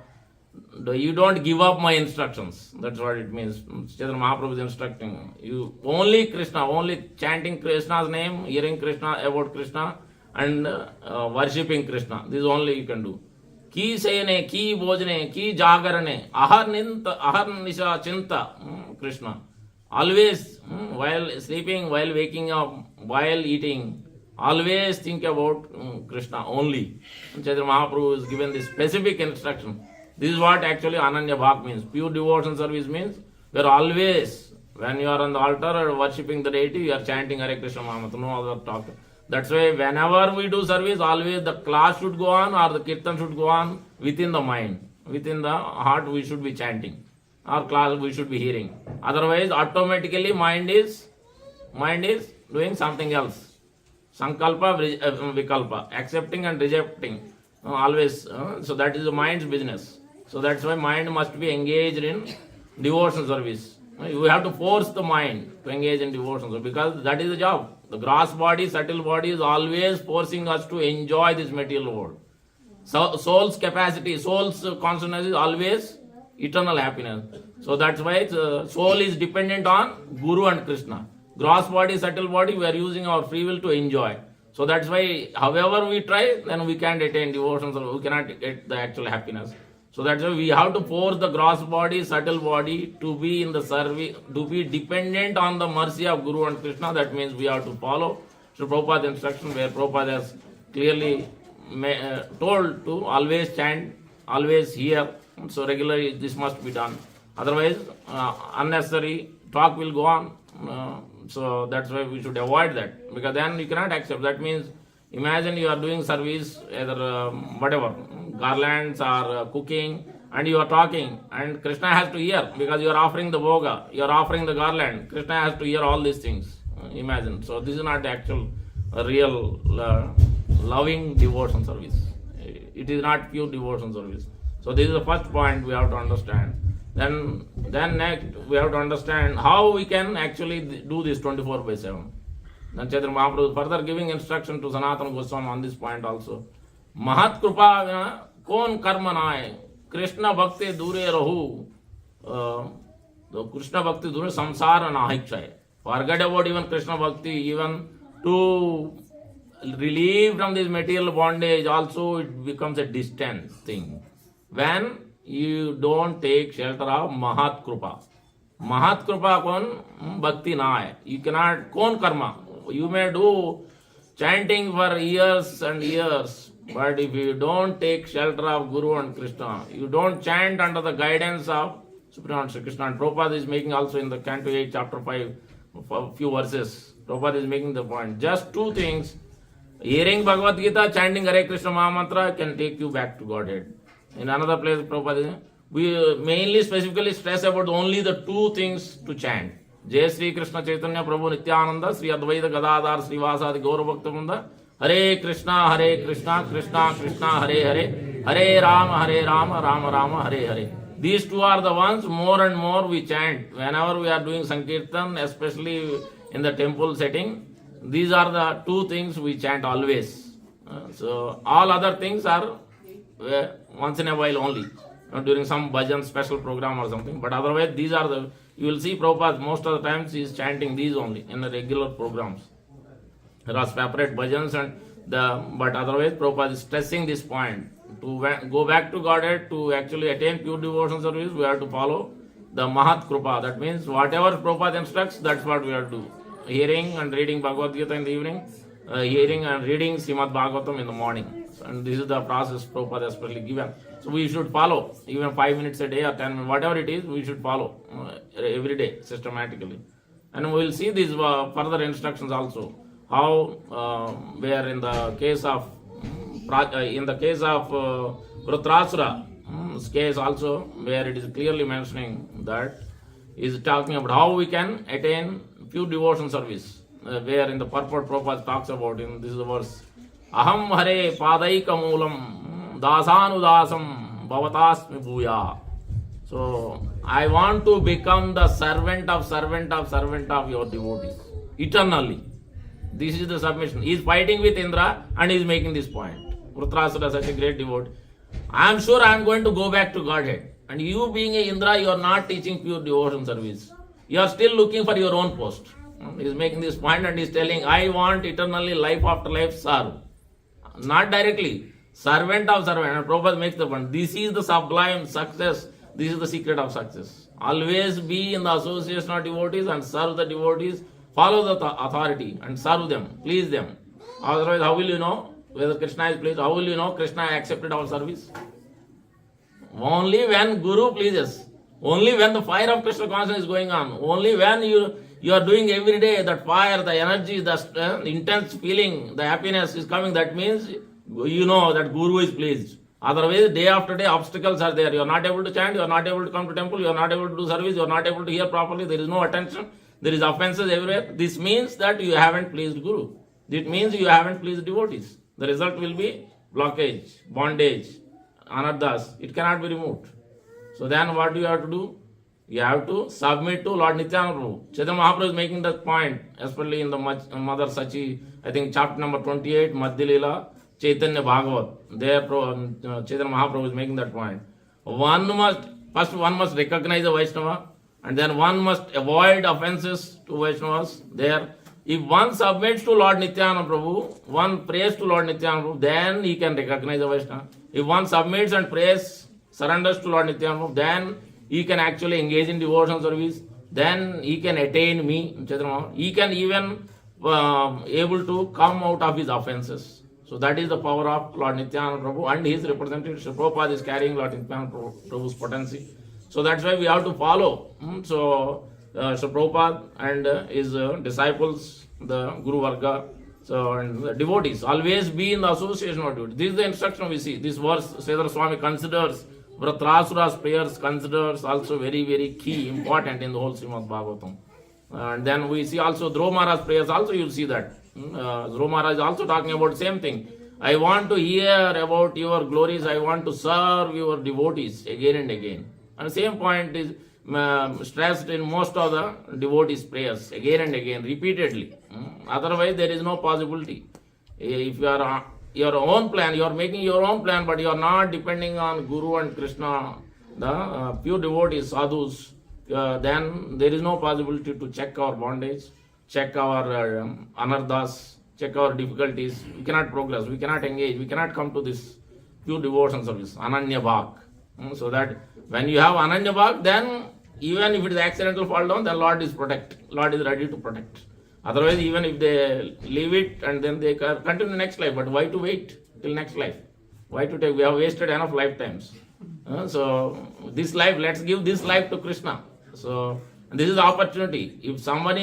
you don't give up my instructions. That's what it means. Chaitanya Mahaprabhu is instructing. You only Krishna, only chanting Krishna's name, hearing Krishna, about Krishna, and worshipping Krishna. This is only you can do. Ki sayane, ki bhojane, ki jagarane, ahar nisha chinta, Krishna. Always, while sleeping, while waking up, while eating, always think about Krishna only. Chaitanya Mahaprabhu is given this specific instruction. This is what actually Ananya Bhak means. Pure devotion service means we are always, when you are on the altar or worshipping the deity, you are chanting Hare Krishna Mahamantra, no other talk. That's why whenever we do service, always the class should go on or the kirtan should go on within the mind. Within the heart we should be chanting. Our class we should be hearing. Otherwise automatically mind is doing something else. Sankalpa, Vikalpa, accepting and rejecting. Always, so that is the mind's business. So that's why mind must be engaged in devotion service. You have to force the mind to engage in devotion service because that is the job. The gross body, subtle body is always forcing us to enjoy this material world. So soul's capacity, soul's consciousness is always eternal happiness. So that's why soul is dependent on Guru and Krishna. Gross body, subtle body, we are using our free will to enjoy. So that's why, however we try, then we can't attain devotion, so we cannot get the actual happiness. So that's why we have to force the gross body, subtle body to be in the service, to be dependent on the mercy of Guru and Krishna. That means we have to follow Sri Prabhupada's instruction, where Prabhupada has clearly told to always chant, always hear. So regularly this must be done. Otherwise, unnecessary talk will go on. So that's why we should avoid that, because then you cannot accept. That means, imagine you are doing service, either whatever, garlands or cooking, and you are talking, and Krishna has to hear, because you are offering the bhoga, you are offering the garland. Krishna has to hear all these things. Imagine. So this is not the actual, real loving devotion service. It is not pure devotion service. So this is the first point we have to understand. Then next we have to understand how we can actually do this 24/7. Then Chaitanya Mahaprabhu further giving instruction to Sanatana Goswami on this point also. Mahat Krupa vina kon karma nae, Krishna Bhakti dure rahu. Krishna Bhakti dure samsara nahikshay. Forget about even Krishna Bhakti, even to relieve from this material bondage also it becomes a distant thing. When you don't take shelter of Mahat Krupa. Mahat Krupa kon bhakti na hai. You cannot, kon karma. You may do chanting for years and years, but if you don't take shelter of Guru and Krishna, you don't chant under the guidance of Supreme Lord Sri Krishna. And Prabhupada is making also in the Canto 8, Chapter 5, a few verses. Prabhupada is making the point. Just two things. Hearing Bhagavad Gita, chanting Hare Krishna Mahamantra can take you back to Godhead. In another place, Prabhupada, we mainly specifically stress about only the two things to chant. Jai Sri Krishna Chaitanya Prabhu Nityananda Sri Advaita Gadadhar Sri Vasadi Gaura Bhakta Vrinda Hare Krishna Krishna Krishna Hare Hare Hare Rama Rama Rama Hare Hare. These two are the ones more and more we chant whenever we are doing Sankirtan, especially in the temple setting. These are the two things we chant always. So all other things are once in a while only, during some bhajan special program or something. But otherwise, these are the, you will see Prabhupada most of the times he is chanting these only in the regular programs. There are separate bhajans but otherwise Prabhupada is stressing this point. To go back to Godhead, to actually attain pure devotion service, we have to follow the Mahat Krupa. That means whatever Prabhupada instructs, that's what we have to do. Hearing and reading Bhagavad Gita in the evening, hearing and reading Srimad Bhagavatam in the morning. And this is the process Prabhupada has especially given. So we should follow, even 5 minutes a day or 10 minutes, whatever it is, we should follow every day systematically. And we will see these further instructions also. How, where in the case of Vrutrasura case also, where it is clearly mentioning that, is talking about how we can attain pure devotion service. Where in the purport Prabhupada talks about, in this is the verse, Aham Hare Padaika Moolam Dasanudasam Bhavatasmi Bhuya. So I want to become the servant of your devotees eternally. This is the submission. He is fighting with Indra and he is making this point. Vrutrasura is such a great devotee. I am sure I am going to go back to Godhead. And you being a Indra, you are not teaching pure devotion service. You are still looking for your own post. He is making this point and he is telling, I want eternally life after life serve. Not directly. Servant of servant. And Prabhupada makes the point. This is the sublime success. This is the secret of success. Always be in the association of devotees and serve the devotees. Follow the authority and serve them. Please them. Otherwise, how will you know whether Krishna is pleased? How will you know Krishna accepted our service? Only when Guru pleases. Only when the fire of Krishna consciousness is going on. Only when you are doing every day, that fire, the energy, the intense feeling, the happiness is coming. That means you know that Guru is pleased. Otherwise, day after day, obstacles are there. You are not able to chant, you are not able to come to temple, you are not able to do service, you are not able to hear properly, there is no attention, there is offenses everywhere. This means that you haven't pleased Guru. It means you haven't pleased devotees. The result will be blockage, bondage, anarthas. It cannot be removed. So then what do you have to do? You have to submit to Lord Nityananda Prabhu. Chaitanya Mahaprabhu is making that point, especially in the Mother Sachi, I think chapter number 28, Madhya Leela, Chaitanya Bhagavat. There Chaitanya Mahaprabhu is making that point. One must recognize the Vaishnava, and then one must avoid offenses to Vaishnavas. There If one submits to Lord Nityananda Prabhu, one prays to Lord Nityananda Prabhu, then he can recognize the Vaishnava. If one submits and prays, surrenders to Lord Nityananda Prabhu, then he can actually engage in devotional service. Then he can attain me, Chaitanya. He can even able to come out of his offenses. So that is the power of Lord Nityananda Prabhu, and his representative Srila Prabhupada is carrying Lord Nityananda Prabhu's potency. So that's why we have to follow. So Srila Prabhupada and his disciples, the Guru Varga, so and the devotees, always be in the association of devotees. This is the instruction we see. This verse, Sridhar Swami considers Vratrasura's prayers, considers also very, very key, important in the whole Srimad Bhagavatam. And then we see also Dhruva Maharaj's prayers, also you'll see that. Dhruva Maharaj is also talking about the same thing. I want to hear about your glories, I want to serve your devotees again and again. And the same point is stressed in most of the devotees' prayers, again and again, repeatedly. Otherwise, there is no possibility. If you are your own plan, you are making your own plan, but you are not depending on Guru and Krishna, the pure devotees, sadhus, then there is no possibility to check our bondage, check our anarthas, check our difficulties. We cannot progress, we cannot engage, we cannot come to this pure devotion service, Ananya Bhak. So that when you have Ananya Bhak, then even if it is accidental fall down, then Lord is Lord is ready to protect. Otherwise, even if they leave it and then they continue next life, but why to wait till next life? Why to take? We have wasted enough lifetimes. So this life, let's give this life to Krishna. So this is the opportunity. If somebody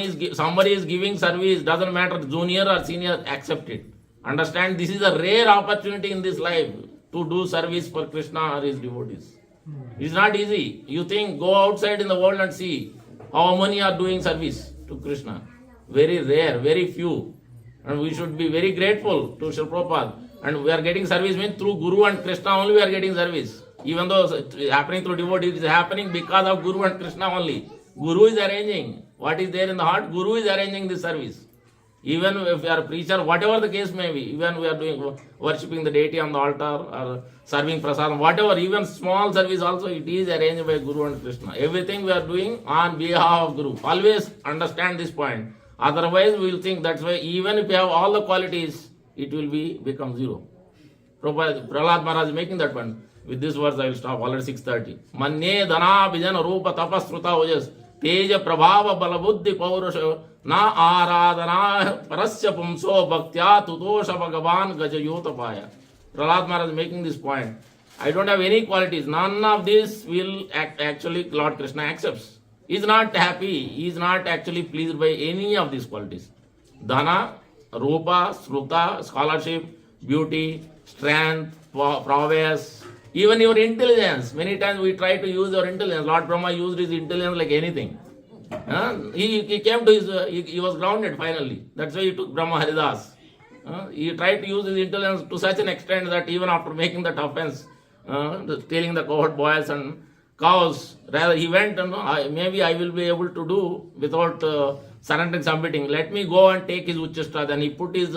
is giving service, doesn't matter junior or senior, accept it. Understand, this is a rare opportunity in this life to do service for Krishna or his devotees. It's not easy. You think, go outside in the world and see how many are doing service to Krishna. Very rare, very few. And we should be very grateful to Srila Prabhupada. And we are getting service means through Guru and Krishna only we are getting service. Even though it's happening through devotees, it is happening because of Guru and Krishna only. Guru is arranging. What is there in the heart? Guru is arranging this service. Even if you are a preacher, whatever the case may be, even we are doing worshipping the deity on the altar or serving prasadam, whatever, even small service also, it is arranged by Guru and Krishna. Everything we are doing on behalf of Guru. Always understand this point. Otherwise, we will think that's why even if you have all the qualities, it will become zero. Prahlad Maharaj is making that point. With this verse, I will stop. Already 6:30. Manye dhana bijan rupa tapasruta ojas teja prabhava balabuddhi paurusha na aradhana parasya pumso bhaktya tutosha bhagavan gajayotapaya. Prahlad Maharaj is making this point. I don't have any qualities. None of this will actually Lord Krishna accepts. He is not happy. He is not actually pleased by any of these qualities. Dhana, rupa, sruta, scholarship, beauty, strength, prowess, even your intelligence. Many times we try to use your intelligence. Lord Brahma used his intelligence like anything. He came to his, he was grounded finally. That's why he took Brahma Haridas. He tried to use his intelligence to such an extent that even after making that offense, stealing the cowherd boys and cows, rather he went, maybe I will be able to do without surrendering, submitting. Let me go and take his Uchchastra. Then he put his,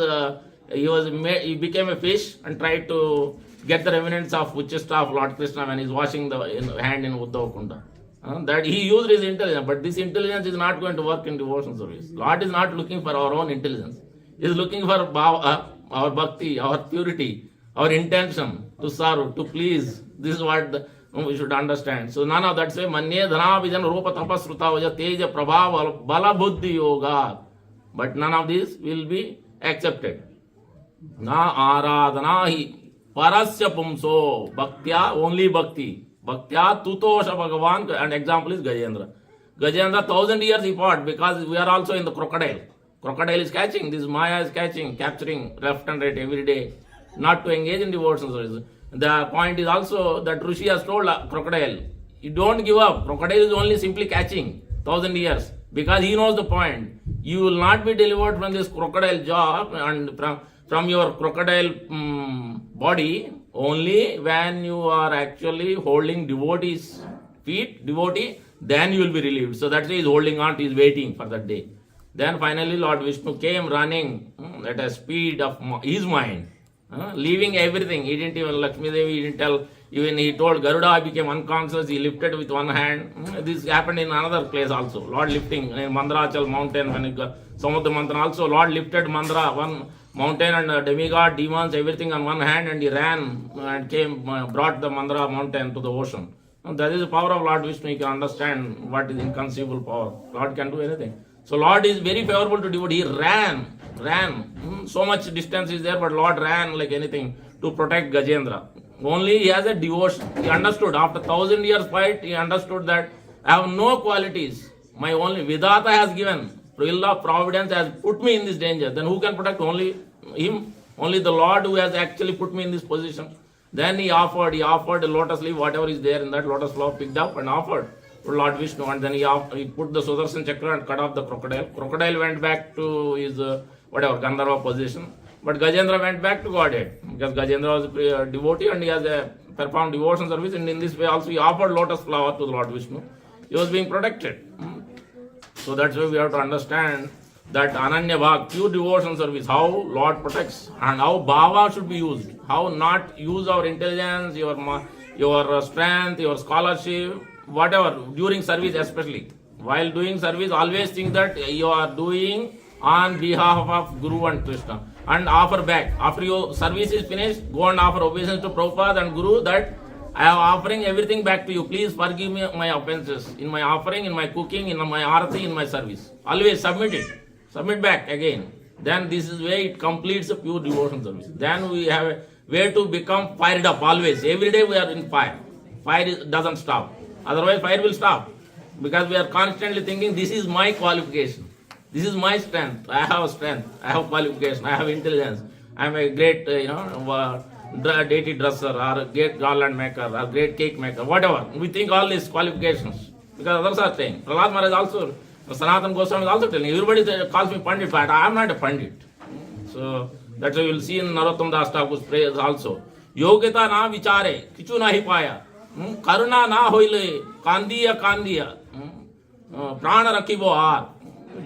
he became a fish and tried to get the remnants of Uchchastra of Lord Krishna when he is washing the hand in Uddhava Kunda. That he used his intelligence, but this intelligence is not going to work in devotion service. Lord is not looking for our own intelligence. He is looking for our bhakti, our purity, our intention to serve, to please. This is what we should understand. So none of that say, Manye dhana vijan rupa tapasruta vaja teja prabhava bala buddhi yoga. But none of this will be accepted. Na aradhanahi parasya pumso bhaktya, only bhakti. Bhaktya tutosha bhagavan, and example is Gajendra. Gajendra 1000 years he fought because we are also in the crocodile. Crocodile is catching, this Maya is catching, capturing left and right every day, not to engage in devotion service. The point is also that Rishi has told crocodile, you don't give up. Crocodile is only simply catching 1000 years because he knows the point. You will not be delivered from this crocodile jaw and from your crocodile body only when you are actually holding devotee's feet, devotee, then you will be relieved. So that's why he is holding on, he is waiting for that day. Then finally Lord Vishnu came running at a speed of his mind. Leaving everything. He didn't even, Lakshmi Devi, he didn't tell Even he told Garuda became unconscious, he lifted with one hand. This happened in another place also. Lord lifting in Mandrachal mountain, when some of the mantra also, Lord lifted Mandra, one mountain, and demigod, demons, everything on one hand, and he ran and came, brought the Mandra mountain to the ocean. And that is the power of Lord Vishnu. You can understand what is inconceivable power. Lord can do anything. So Lord is very favorable to devotee. He ran. So much distance is there, but Lord ran like anything to protect Gajendra. Only he has a devotion. He understood. After 1,000 years fight, he understood that I have no qualities. My only Vidata has given. Will of providence has put me in this danger. Then who can protect? Only him. Only the Lord who has actually put me in this position. Then he offered a lotus leaf, whatever is there in that lotus flower, picked up and offered to Lord Vishnu. And then he put the Sudarshan Chakra and cut off the crocodile. Crocodile went back to his Gandharva position. But Gajendra went back to Godhead, because Gajendra was a devotee and he has a performed devotion service, and in this way also he offered lotus flower to the Lord Vishnu. He was being protected. So that's why we have to understand that Ananya Bhak, pure devotion service, how Lord protects and how Bhava should be used. How not use our intelligence, your strength, your scholarship, whatever, during service especially. While doing service, always think that you are doing on behalf of Guru and Krishna. And offer back. After your service is finished, go and offer obeisance to Prabhupada and Guru that I am offering everything back to you. Please forgive me my offenses in my offering, in my cooking, in my arati, in my service. Always submit it. Submit back again. Then this is where it completes a pure devotion service. Then we have a way to become fired up always. Every day we are in fire. Fire doesn't stop. Otherwise fire will stop. Because we are constantly thinking this is my qualification. This is my strength. I have strength. I have qualification. I have intelligence. I am a great, deity dresser, or a great garland maker, or great cake maker, whatever. We think all these qualifications. Because others are saying. Prahlad Maharaj also, Sanatana Goswami is also telling. Everybody calls me Pandit, but I am not a Pandit. So that's why you will see in Narottam Das Thakur's prayers also. Yogita na vichare, kichu nahi paya. Karuna na hoile, kandiya. Prana rakhibo ar.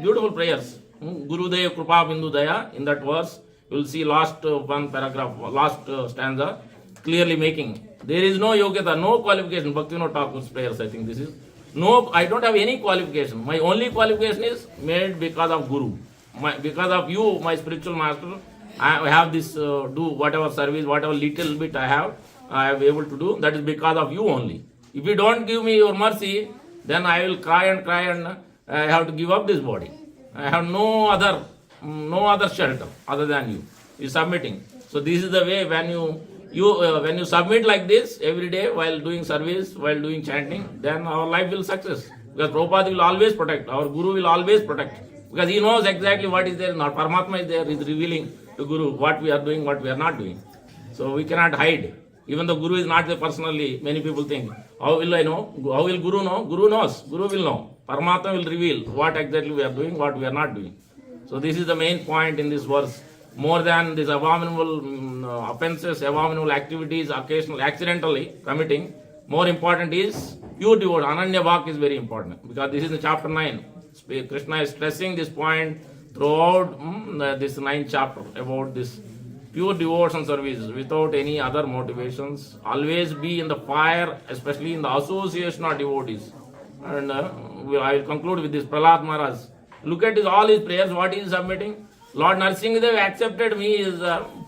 Beautiful prayers. Gurudev Krupa Bindu Daya, in that verse, you will see last one paragraph, last stanza, clearly making. There is no Yogita, no qualification. Bhaktivinoda Thakur's prayers, I think this is. No, I don't have any qualification. My only qualification is made because of Guru. Because of you, my spiritual master, I have this, do whatever service, whatever little bit I am able to do, that is because of you only. If you don't give me your mercy, then I will cry and I have to give up this body. I have no other shelter other than you. You submitting. So this is the way when you submit like this every day while doing service, while doing chanting, then our life will success. Because Prabhupada will always protect. Our Guru will always protect. Because he knows exactly what is there. Not Paramatma is there. He is revealing to Guru what we are doing, what we are not doing. So we cannot hide. Even though Guru is not there personally, many people think, how will I know? How will Guru know? Guru knows. Guru will know. Paramatma will reveal what exactly we are doing, what we are not doing. So this is the main point in this verse. More than these abominable offenses, abominable activities, occasionally, accidentally committing, more important is pure devotion. Ananya Bhak is very important. Because this is in chapter 9. Krishna is stressing this point throughout this 9th chapter about this pure devotion service without any other motivations. Always be in the fire, especially in the association of devotees. And I will conclude with this. Prahlad Maharaj. Look at all his prayers, what he is submitting. Lord Narasimhadev accepted me, he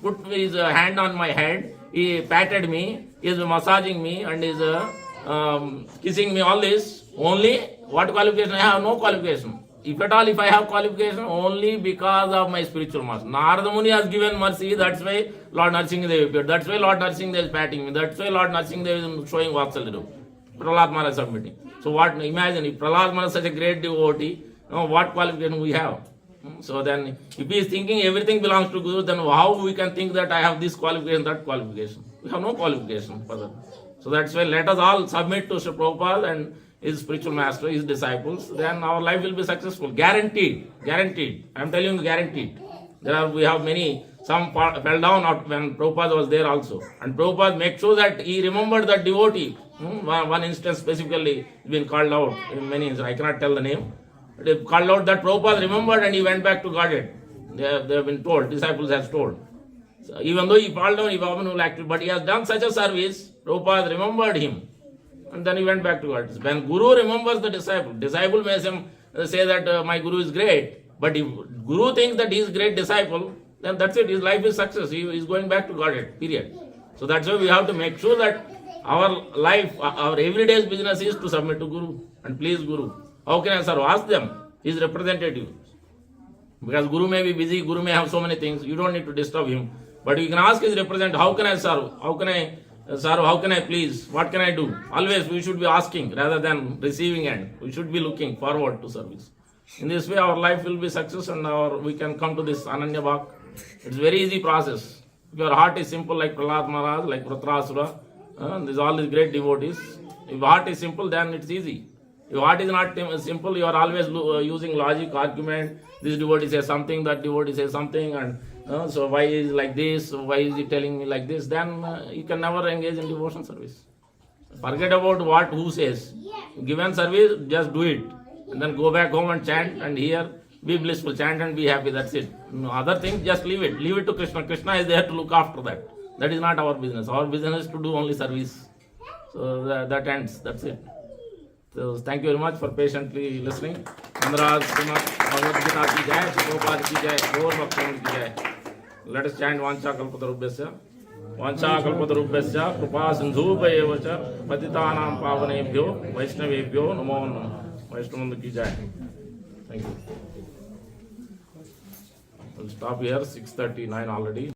put his hand on my head, he patted me, he is massaging me and is kissing me, all this. Only what qualification? I have no qualification. If at all, if I have qualification, only because of my spiritual master. Narada Muni has given mercy, that's why Lord Narasimhadev appeared. That's why Lord Narasimhadev is patting me. That's why Lord Narasimhadev is showing Vatsalya. Prahlad Maharaj is submitting. So what, imagine, if Prahlad Maharaj is such a great devotee, what qualification we have? So then, if he is thinking everything belongs to Guru, then how we can think that I have this qualification, that qualification? We have no qualification for that. So that's why let us all submit to Sri Prabhupada and his spiritual master, his disciples, then our life will be successful. Guaranteed. Guaranteed. I am telling you, guaranteed. We have many, some fell down when Prabhupada was there also. And Prabhupada makes sure that he remembered that devotee. One instance specifically been called out in many instances. I cannot tell the name. They called out that Prabhupada remembered and he went back to Godhead. They have been told, disciples have told. So even though he fell down, he was active, but he has done such a service Prabhupada remembered him. And then he went back to God. When Guru remembers the disciple may say that my Guru is great. But if Guru thinks that he is great disciple, then that's it. His life is success. He is going back to Godhead. Period. So that's why we have to make sure that our life, our everyday's business is to submit to Guru and please Guru. How can I serve? Ask them. His representative. Because Guru may be busy, Guru may have so many things. You don't need to disturb him. But you can ask his representative, how can I serve? How can I serve? How can I please? What can I do? Always we should be asking rather than receiving, and we should be looking forward to service. In this way our life will be success and we can come to this Ananya Bhak. It's a very easy process. If your heart is simple like Prahlad Maharaj, like Vratrasura, there's all these great devotees. If heart is simple, then it's easy. If heart is not simple, you are always using logic, argument. This devotee says something, that devotee says something, and so why is like this? Why is he telling me like this? Then you can never engage in devotion service. Forget about who says. Given service, just do it, and then go back home and chant and hear. Be blissful, chant and be happy. That's it. No other things, just leave it. Leave it to Krishna. Krishna is there to look after that. That is not our business. Our business is to do only service. So that ends. That's it. So thank you very much for patiently listening. Anurag, Srimad Bhagavad Gita ki jai, Prabhupada ki jai, Gaur Bhaktivinoda ki jai. Let us chant Vancha Kalpatarubhyasya. Vancha Kalpatarubhyasya, Krupa Sindhubhayeva cha, Patitanam Pavanebhyo, Vaishnavebhyo, Namo Namo. Vaishnavanda ki jai. Thank you. We'll stop here, 6:39 already.